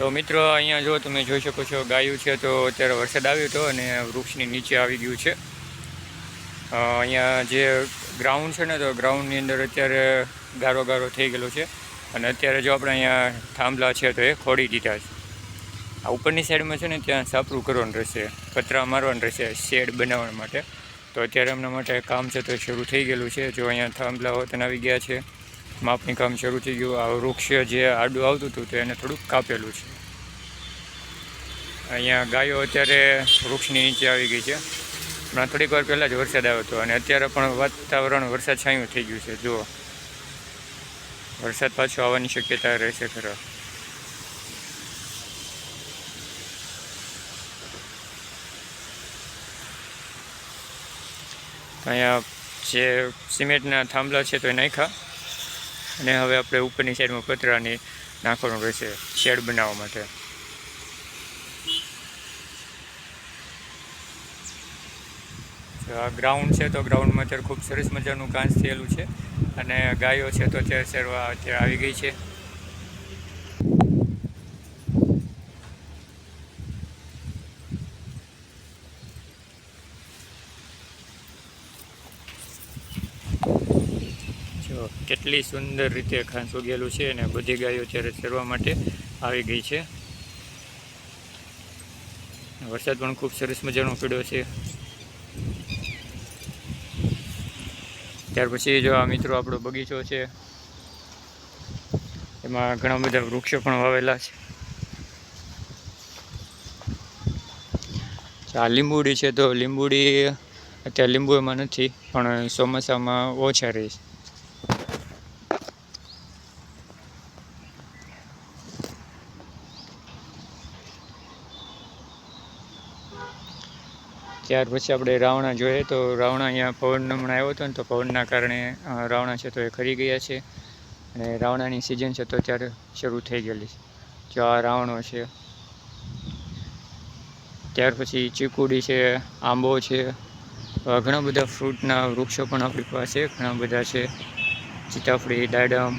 તો મિત્રો અહીંયા જો તમે જોઈ શકો છો ગાયું છે તો અત્યારે વરસાદ આવ્યો હતો અને વૃક્ષની નીચે આવી ગયું છે. અહીંયા જે ગ્રાઉન્ડ છે ને તો ગ્રાઉન્ડની અંદર અત્યારે ગારો થઈ ગયેલો છે અને અત્યારે જો આપણે અહીંયા થાંભલા છે તો એ ખોડી દીધા છે. આ ઉપરની સાઈડમાં છે ને ત્યાં સાપરું કરવાનું રહેશે, પતરા મારવાનું રહેશે શેડ બનાવવા માટે. તો અત્યારે એમના માટે કામ છે તો શરૂ થઈ ગયેલું છે. જો અહીંયા થાંભલા વતન આવી ગયા છે, માપની કામ શરૂ થઈ ગયું. આ વૃક્ષ જે આડું આવતું હતું તો એને થોડુંક કાપેલું છે. અહીંયા ગાયો અત્યારે વૃક્ષની નીચે આવી ગઈ છે. હમણાં થોડીક વાર પહેલાં જ વરસાદ આવ્યો હતો અને અત્યારે પણ વાતાવરણ વરસાદ છાયું થઈ ગયું છે. જુઓ, વરસાદ પાછો આવવાની શક્યતા રહેશે ખરા. અહીંયા જે સિમેન્ટના થાંભલા છે તો એ નાખ્યા અને હવે આપણે ઉપરની સાઈડમાં પતરાની નાખવાનું રહેશે શેડ બનાવવા માટે. આ ગ્રાઉન્ડ છે તો ગ્રાઉન્ડમાં અત્યારે ખૂબ સરસ મજાનું ઘાસ થયેલું છે અને ગાયો છે તો અત્યારે ચરવા અત્યારે આવી ગઈ છે. જો કેટલી સુંદર રીતે ઘાસ ઉગેલું છે અને બધી ગાયો અત્યારે ચરવા માટે આવી ગઈ છે. વરસાદ પણ ખૂબ સરસ મજાનો પડ્યો છે. ત્યાર પછી જો આ મિત્રો આપણો બગીચો છે, એમાં ઘણા બધા વૃક્ષો પણ વાવેલા છે. આ લીંબુડી છે તો લીંબુડી અત્યારે લીંબુ એમાં નથી પણ ચોમાસામાં ઓછા રહે છે. ત્યાર પછી આપણે રાવણા જોઈએ તો રાવણા અહીંયા પવન હમણાં આવ્યો હતો ને તો પવનના કારણે રાવણા છે તો એ ખરી ગયા છે અને રાવણાની સિઝન છે તો અત્યારે શરૂ થઈ ગયેલી છે. જો આ રાવણો છે. ત્યાર પછી ચીકુડી છે, આંબો છે, ઘણા બધા ફ્રૂટના વૃક્ષો પણ આપણી પાસે ઘણા બધા છે. સીતાફળી, દાડમ,